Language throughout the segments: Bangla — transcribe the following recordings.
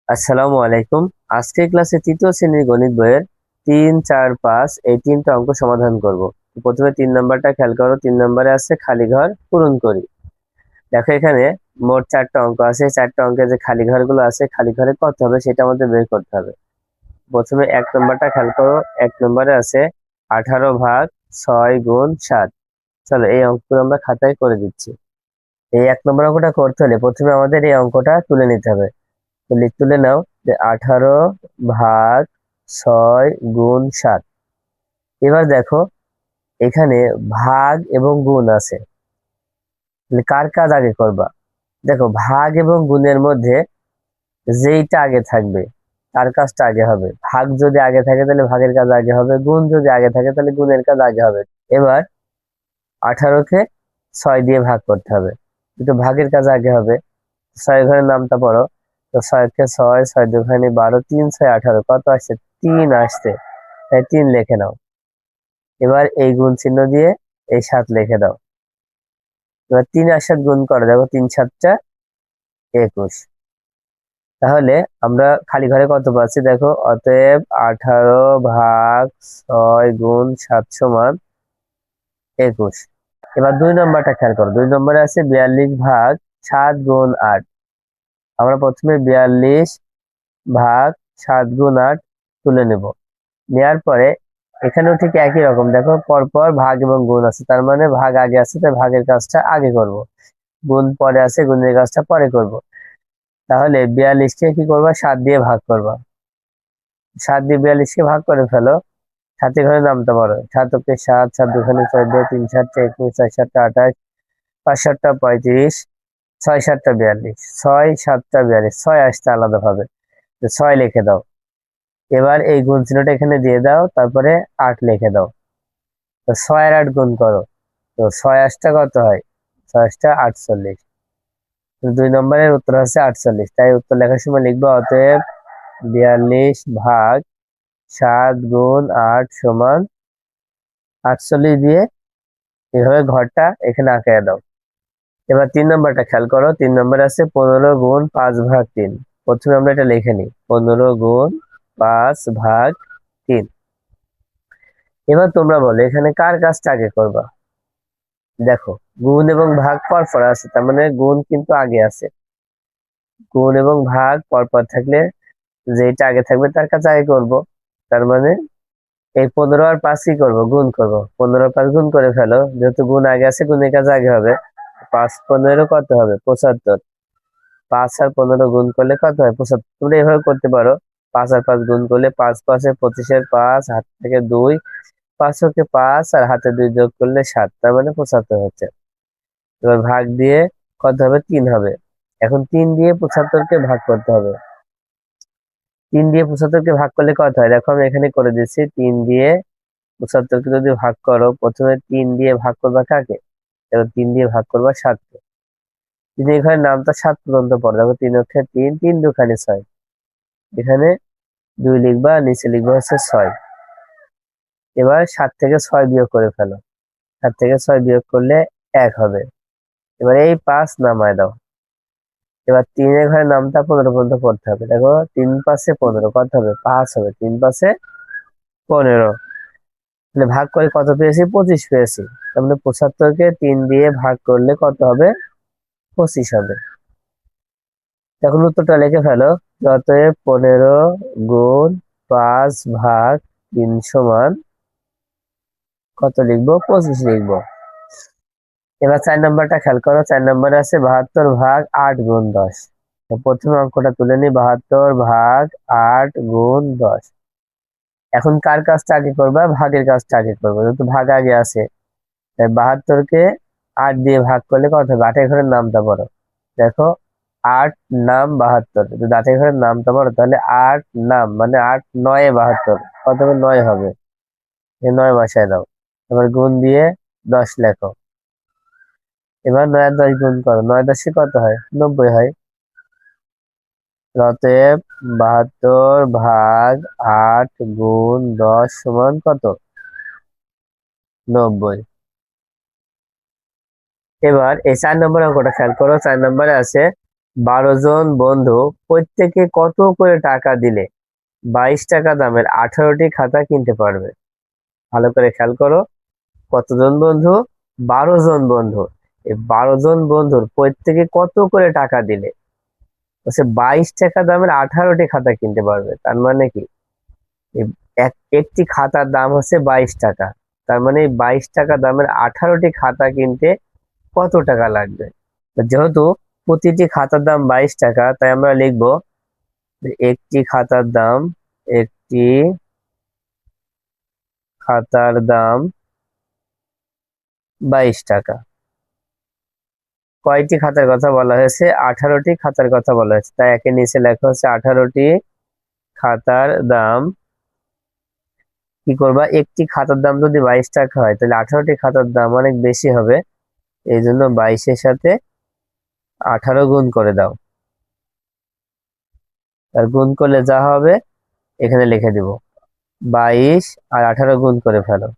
আসসালামু আলাইকুম। আজকে ক্লাসে তৃতীয় শ্রেণীর গণিত বইয়ের 3, 4, 5 এই তিনটা অঙ্ক সমাধান করব। প্রথমে 3 নম্বরটা খেয়াল করো। 3 নম্বরে আছে খালি ঘর পূরণ করি। দেখো এখানে মোট 4টা অঙ্ক আছে। 4টা অঙ্কে যে খালি ঘরগুলো আছে, খালি ঘরে কত হবে সেটা আমাদের বের করতে হবে। প্রথমে 1 নম্বরটা খেয়াল করো। 1 নম্বরে আছে 18/6 × 7। চলো এই অঙ্কগুলো আমরা খাতায় করে দিচ্ছি। এই 1 নম্বর অঙ্কটা করতে হলে প্রথমে আমাদের এই অঙ্কটা তুলে নিতে হবে। তুলে নাও যে 18/6 × 7। এবার দেখো এখানে ভাগ এবং গুণ আছে, তাহলে কার কাজ আগে করবা? দেখো ভাগ এবং গুণের মধ্যে যেইটা আগে থাকবে তার কাজটা আগে হবে। ভাগ যদি আগে থাকে তাহলে ভাগের কাজ আগে হবে, গুণ যদি আগে থাকে তাহলে গুণের কাজ আগে হবে। এবার 18কে 6 দিয়ে ভাগ করতে হবে, কিন্তু ভাগের কাজ আগে হবে। 6 ঘরের নামটা পড়ো। তো 6 কে 6, 6 × 2 = 12, 3, 6 = 18, কত আসছে? 3 আসছে, তাই 3 লিখে নাও। এবার এই গুণ চিহ্ন দিয়ে এই 7 লিখে দাও। এবার 3 আর 7 গুণ করো, দেখো 3, 7 = 21। তাহলে আমরা খালি ঘরে কত পাচ্ছি দেখো, অতএব 18/6 × 7 = 21। এবার 2 নম্বরটা খেয়াল করো। 2 নম্বরে আছে 42/7 × 8। আমরা প্রথমে 42/7 × 8 তুলে নেব। নেওয়ার পরে এখানেও ঠিক একই রকম, দেখো পরপর ভাগ এবং গুণ আছে, তার মানে ভাগ আগে আছে তাই ভাগের কাজটা আগে করব, গুণ পরে আছে গুণের কাজটা পরে করব। তাহলে 42কে কি করবা? 7 দিয়ে ভাগ করবা। 7 দিয়ে 42কে ভাগ করে ফেলো। 7 ঘরে নামতে পারো। 7 × 7, 7 × 2 = 14, 3, 7 = 21, 4, 7 = 28, 5, 7 = 35, 6, 7 = 42, 6, 7 = 42, 6 আসতে আলাদা ভাবে, তো 6 লিখে দাও। এবার এই গুণ চিহ্নটা এখানে দিয়ে দাও, তারপরে 8 লিখে দাও। তো 6 আর 8 গুণ করো, তো 6 8টা কত হয়? 6 8টা 48। 2 নম্বরের উত্তর হচ্ছে 48। তাই উত্তর লেখার সময় লিখবো অতএব 42/7 × 8 = 48 দিয়ে এভাবে ঘরটা এখানে আঁকিয়ে দাও। এবার 3 নম্বরটা খেয়াল করো। 3 নম্বরে আছে 15 × 5/3। প্রথমে আমরা এটা লিখে নিই, 15 × 5/3। এবার তোমরা বলো এখানে কার কাজটা আগে করবা? দেখো গুণ এবং ভাগ পরপর আছে, তার মানে গুণ কিন্তু আগে আছে। গুণ এবং ভাগ পরপর থাকলে যেটা আগে থাকবে তার কাছে আগে করব। তার মানে এই 15 আর 5 কি করবো? গুণ করব। 15 আর 5 গুণ করে ফেলো, যেহেতু গুণ আগে আছে গুণের কাজ আগে হবে। 5 × 15 কত হবে? 75। 5 আর 15 গুণ করলে কত হয়? 75। তোমরা এভাবে করতে পারো। 5 আর 5 গুণ করলে 5×5 = 25, 5 হাত থেকে 2, 5 × 5 আর হাতে 2 যোগ করলে 7, তার মানে 75 হচ্ছে। এবার ভাগ দিয়ে কত হবে? 3 হবে। এখন 3 দিয়ে 75কে ভাগ করতে হবে। 3 দিয়ে 75কে ভাগ করলে কত হয়? দেখো আমি এখানে করে দিচ্ছি। 3 দিয়ে 75কে যদি ভাগ করো, প্রথমে 3 দিয়ে ভাগ করবা কাকে? এবার 3 দিয়ে ভাগ করবা 7কে। 3 এখানে নামটা 7 পর্যন্ত পড়ে, দেখো 3 অক্ষে 3, 3 2 = 6। এখানে 2 লিখবা, নিচে লিখবা হচ্ছে 6। এবার 7 থেকে 6 বিয়োগ করে ফেলো। 7 থেকে 6 বিয়োগ করলে 1 হবে। এবার এই 5 নামায় দাও। এবার 3 এর ঘরে নামটা 15 পর্যন্ত পড়তে হবে। দেখো 3×5 = 15, কত হবে? 5 হবে। 3×5 = 15। তাহলে ভাগ করে কত পেয়েছি? 25 পেয়েছি। তার মানে 75কে 3 দিয়ে ভাগ করলে কত হবে? 25 হবে। এখন উত্তরটা লিখে ফেলো। অতএব 15 × 5/3 = কত লিখবো? 25 লিখবো। এবার 4 নম্বরটা খেয়াল করো। 4 নম্বরে আছে 72/8 × 10। তো প্রথমে অঙ্কটা তুলে নি, 72/8 × 10। এখন কার কাজটা আগে করবা? ভাগের কাজটা আগে করবো, যেহেতু ভাগ আগে আছে। তাই 72কে 8 দিয়ে ভাগ করলে কত হবে? 8 এর ঘরের নামটা বলো। দেখো 8 নাম 72, যদি 8 এর ঘরের নামটা বলো তাহলে 8 নাম মানে 8 9 72, কত হবে? 9 হবে। এই 9 বসায় দাও। এবার গুণ দিয়ে 10 লেখো। এবার 9 আর 10 গুণ করো, 9 × 10 কত হয়? 90 হয়। অতএব 72/8 × 10 = কত? 90। এবার এই 4 নম্বর অঙ্কটা খেয়াল করো। 4 নম্বরে আছে 12 জন বন্ধু প্রত্যেকে কত করে টাকা দিলে 22 টাকা দামের 18টি খাতা কিনতে পারবে? ভালো করে খেয়াল করো। কতজন বন্ধু? 12 জন বন্ধু। এই 12 জন বন্ধুর প্রত্যেকে কত করে টাকা দিলে হচ্ছে 22 টাকা দামের 18টি খাতা কিনতে পারবে? তার মানে কি, এই একটি খাতার দাম হচ্ছে 22 টাকা। তার মানে 22 টাকা দামের 18টি খাতা কিনতে কত টাকা লাগবে? যেহেতু প্রতিটি খাতার দাম 22 টাকা, তাই আমরা লিখবো যে একটি খাতার দাম 22 টাকা। কয়টি খাতার কথা বলা হয়েছে? 18টি খাতার কথা বলা হয়েছে, তাই একের নিচে লেখা হচ্ছে 18টি খাতার দাম। কি করবা, একটি খাতার দাম যদি 22 টাকা হয় তাহলে 18টি খাতার দাম অনেক বেশি হবে। এই জন্য 22-এর সাথে 18 গুণ করে দাও। আর গুণ করলে যা হবে এখানে লিখে দিব। 22 আর 18 গুণ করে ফেলো।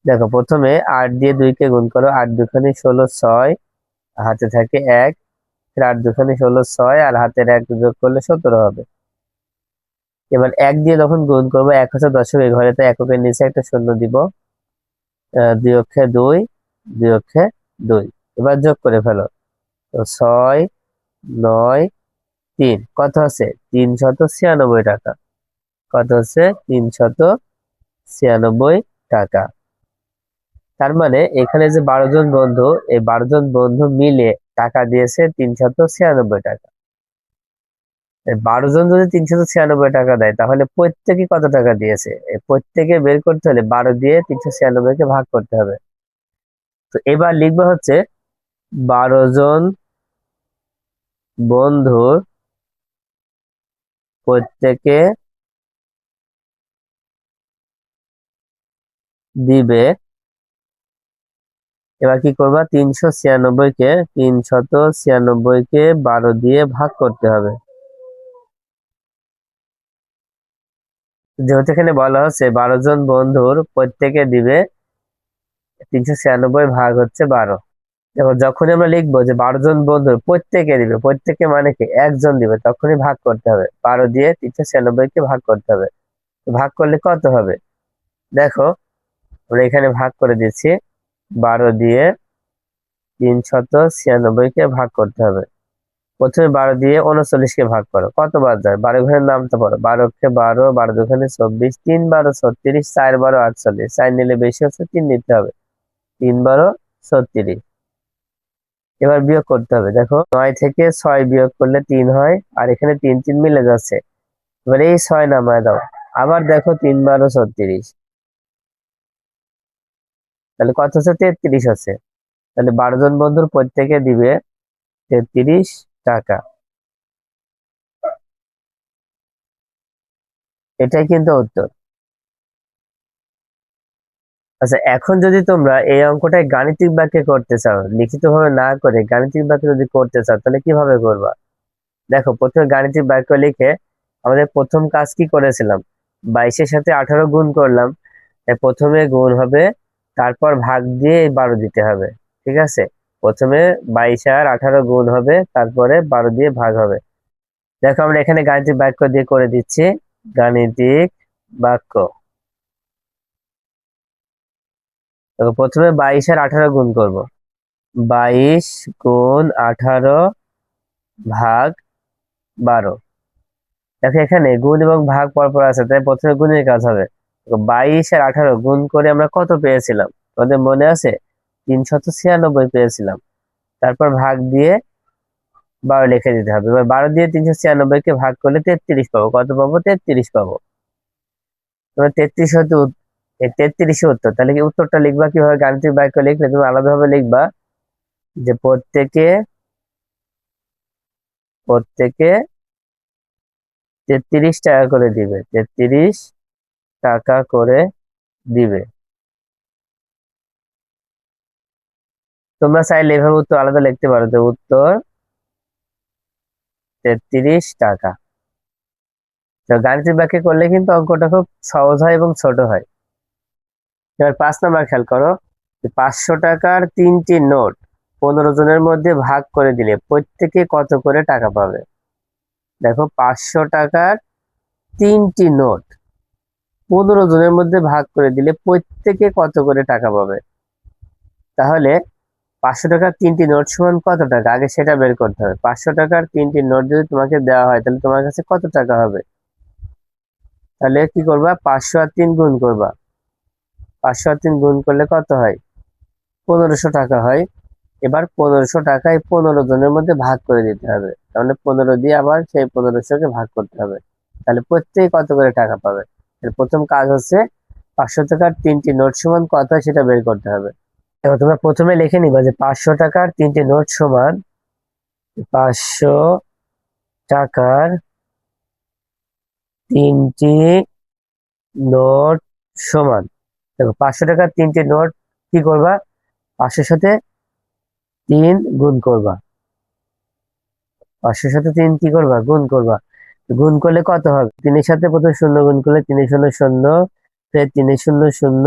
দেখো, প্রথমে 8 দিয়ে 2-কে গুণ করো। 8 দুখানি 16, 6 হাতে থাকে 1। 8 দুখানি 16, 6 আর হাতের 1 যোগ করলে 17 হবে। এবার 1 দিয়ে যখন গুণ করবো, 1 হচ্ছে দশকের ঘরে, তাই এককের নিচে একটা শূন্য দিব। 2 অক্ষে 2, 2 অক্ষে 2। এবার যোগ করে ফেলো। তো 6, 9, 3 কত আছে? 396 টাকা। কত হচ্ছে? 396 টাকা। তার মানে এখানে যে 12 জন বন্ধু, এই 12 জন বন্ধু মিলে টাকা দিয়েছে 396 টাকা। 12 জন যদি 396 টাকা দেয় তাহলে প্রত্যেকে কত টাকা দিয়েছে? এই প্রত্যেকে বের করতে হলে 12 দিয়ে 396-কে ভাগ করতে হবে। তো এবার লিখবে হচ্ছে 12 জন বন্ধুর প্রত্যেকে দিবে। এবার কি করবা, 396-কে 12 দিয়ে ভাগ করতে হবে। যেহেতু এখানে বলা হচ্ছে 12 জন বন্ধুর প্রত্যেকে দিবে, 396 ভাগ হচ্ছে 12। দেখো, যখনই আমরা লিখবো যে 12 জন বন্ধুর প্রত্যেকে দিবে, প্রত্যেকে মানে কি একজন দিবে, তখনই ভাগ করতে হবে। 12 দিয়ে 396-কে ভাগ করতে হবে। তো ভাগ করলে কত হবে? দেখো, আমরা এখানে ভাগ করে দিচ্ছি। 12 দিয়ে 396-কে ভাগ করতে হবে। প্রথমে 12 দিয়ে 39-কে ভাগ করো। কত বার যায়? 12 ঘরের নামতে পারো। 12-কে 12, 12 দুগুণে 24, 3 12 36, 4 12 48। 4 নিলে বেশি হচ্ছে, 3 নিতে হবে। 3 12 36। এবার বিয়োগ করতে হবে। দেখো, 9 থেকে 6 বিয়োগ করলে 3 হয়, আর এখানে 3 3 মিলে যাচ্ছে। এবার এই 6 নামায় দাও। আবার দেখো, 3 12 36। তাহলে কত হচ্ছে? 33 হচ্ছে। তাহলে 12 জন বন্ধুর প্রত্যেকে দিবে 33 টাকা। এটাই কিন্তু উত্তর। আচ্ছা, এখন যদি তোমরা এই অঙ্কটাই গাণিতিক বাক্যে করতে চাও, লিখিত ভাবে না করে গাণিতিক বাক্যে যদি করতে চাও, তাহলে কিভাবে করবা? দেখো, প্রথমে গাণিতিক বাক্য লিখে আমাদের প্রথম কাজ কি করেছিলাম? 22-এর সাথে 18 গুণ করলাম। তাই প্রথমে গুণ হবে, তারপর ভাগ দিয়ে এই 12 দিতে হবে। ঠিক আছে? প্রথমে 22 আর 18 গুণ হবে, তারপরে 12 দিয়ে ভাগ হবে। দেখো, আমরা এখানে গাণিতিক বাক্য দিয়ে করে দিচ্ছি। গাণিতিক বাক্য। দেখো, প্রথমে 22 আর 18 গুণ করব। 22 গুণ 18 ভাগ 12। দেখো, এখানে গুণ এবং ভাগ পরপর আছে, তাই প্রথমে গুণের কাজ হবে। 22 আর 18 গুণ করে আমরা কত পেয়েছিলাম? তোমাদের মনে আছে? 396 পেয়েছিলাম। তারপর ভাগ দিয়ে 12 লিখে দিতে হবে। এবার 12 দিয়ে 396-কে ভাগ করলে 33 পাবো। কত পাবো? 33 পাবো। এবার 33 হতে 33 উত্তর। তাহলে কি উত্তরটা লিখবা কিভাবে? গাণিতিক বাক্য লিখলে তুমি আলাদাভাবে লিখবা যে প্রত্যেকে প্রত্যেকে 33 টাকা করে দিবে। 33 টাকা করে দিবে। তোমরা চাইলে এভাবে উত্তর আলাদা লিখতে পারো যে উত্তর 33 টাকা। তো গাণিতিক বাক্যে করলে কিন্তু অঙ্কটা খুব সহজ হয় এবং ছোট হয়। এবার 5 নাম্বার খেয়াল করো, যে 500 টাকার 3টি নোট 15 জনের মধ্যে ভাগ করে দিলে প্রত্যেকে কত করে টাকা পাবে? দেখো, 500 টাকার 3টি নোট 15 জনের মধ্যে ভাগ করে দিলে প্রত্যেকে কত করে টাকা পাবে? তাহলে 500 টাকার 3টি নোট সমান কত টাকা, আগে সেটা বের করতে হবে। 500 টাকার 3টি নোট যদি তোমাকে দেওয়া হয় তাহলে তোমার কাছে কত টাকা হবে? তাহলে কি করবা, 500 আর 3 গুণ করবা। 500 আর 3 গুণ করলে কত হয়? 1500 টাকা হয়। এবার 1500 টাকায় 15 জনের মধ্যে ভাগ করে দিতে হবে। তাহলে 15 দিয়ে আবার সেই 1500-কে ভাগ করতে হবে। তাহলে প্রত্যেকে কত করে টাকা পাবে? এর প্রথম কাজ হচ্ছে 500 টাকার 3টি নোট সমান কত হয় সেটা বের করতে হবে। এবার তোমরা প্রথমে লিখে নিবা যে 500 টাকার 3টি নোট সমান 500 টাকার 3টি নোট সমান, দেখো 500 টাকার 3টি নোট কি করবা, 500-র সাথে 3 গুণ করবা। 500-র সাথে 3 কি করবা, গুণ করবা। গুণ করলে কত হবে? 3-এর সাথে প্রথম শূন্য গুণ করলে 3 শূন্য শূন্য, ফের 3 শূন্য শূন্য,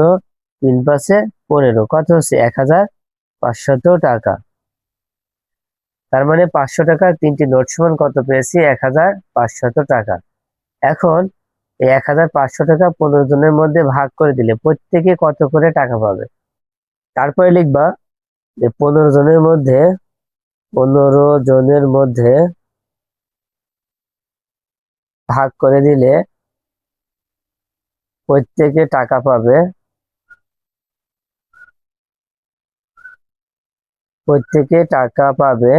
3 পাঁচে 15, কত হচ্ছে? 1500 টাকা। তার মানে 500 টাকার 3টি নোট সমান কত পেয়েছি? 1500 টাকা। এখন এই 1500 টাকা 15 জনের মধ্যে ভাগ করে দিলে প্রত্যেকে কত করে টাকা পাবে? তারপরে লিখবা যে 15 জনের মধ্যে ভাগ করে দিলে প্রত্যেকে টাকা পাবে, প্রত্যেকে টাকা পাবে।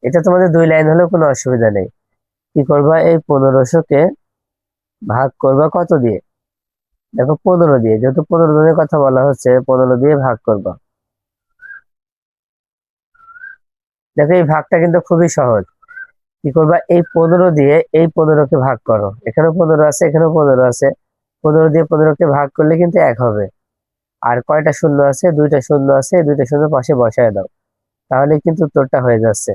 এটা তোমাদের 2 লাইন হলেও কোনো অসুবিধা নেই। কি করবা, এই 1500-কে ভাগ করবা কত দিয়ে? দেখো 15 দিয়ে, যেহেতু 15 জনের কথা বলা হচ্ছে 15 দিয়ে ভাগ করবা। দেখো এই ভাগটা কিন্তু খুবই সহজ। কি করবা, এই 15 দিয়ে এই 15-কে ভাগ করো। এখানেও 15 আছে, এখানেও 15 আছে। 15 দিয়ে 15-কে ভাগ করলে কিন্তু 1 হবে। আর কয়টা শূন্য আছে? 2টা শূন্য আছে, 2টা শূন্য পাশে বসায় দাও, তাহলে কিন্তু উত্তরটা হয়ে যাচ্ছে।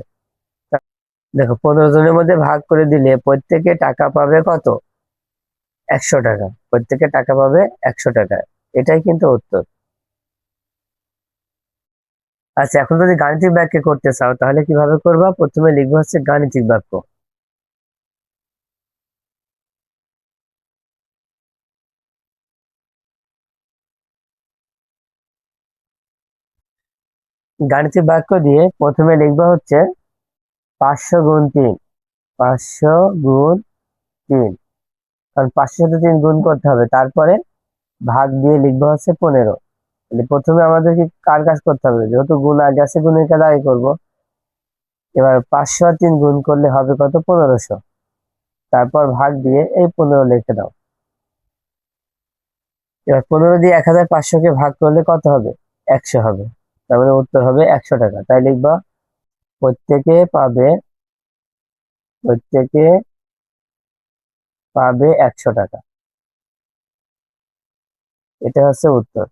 দেখো 15 জনের মধ্যে ভাগ করে দিলে প্রত্যেকে টাকা পাবে কত? 100 টাকা। প্রত্যেকে টাকা পাবে 100 টাকা। এটাই কিন্তু উত্তর। আচ্ছা, এখন যদি গাণিতিক বাক্যে করতে চাও তাহলে কিভাবে করবা? প্রথমে লিখবো হচ্ছে গাণিতিক বাক্য। গাণিতিক বাক্য দিয়ে প্রথমে লিখবা হচ্ছে 500 গুণ 3। 500 গুণ 3, কারণ 500 সাথে 3 গুণ করতে হবে। তারপরে ভাগ দিয়ে লিখবা হচ্ছে 15। প্রথমে আমাদেরকে কার কাজ করতে হবে? যেহেতু গুণ আগে আছে, গুণের কাজ আগে করবো। এবার 500 আর 3 গুণ করলে হবে কত? 1500। তারপর ভাগ দিয়ে এই 15 লিখে দাও। এবার 15 দিয়ে 1500-কে ভাগ করলে কত হবে? 100 হবে। তার মানে উত্তর হবে 100 টাকা। তাই লিখবা প্রত্যেকে পাবে, প্রত্যেকে পাবে 100 টাকা। এটা হচ্ছে উত্তর।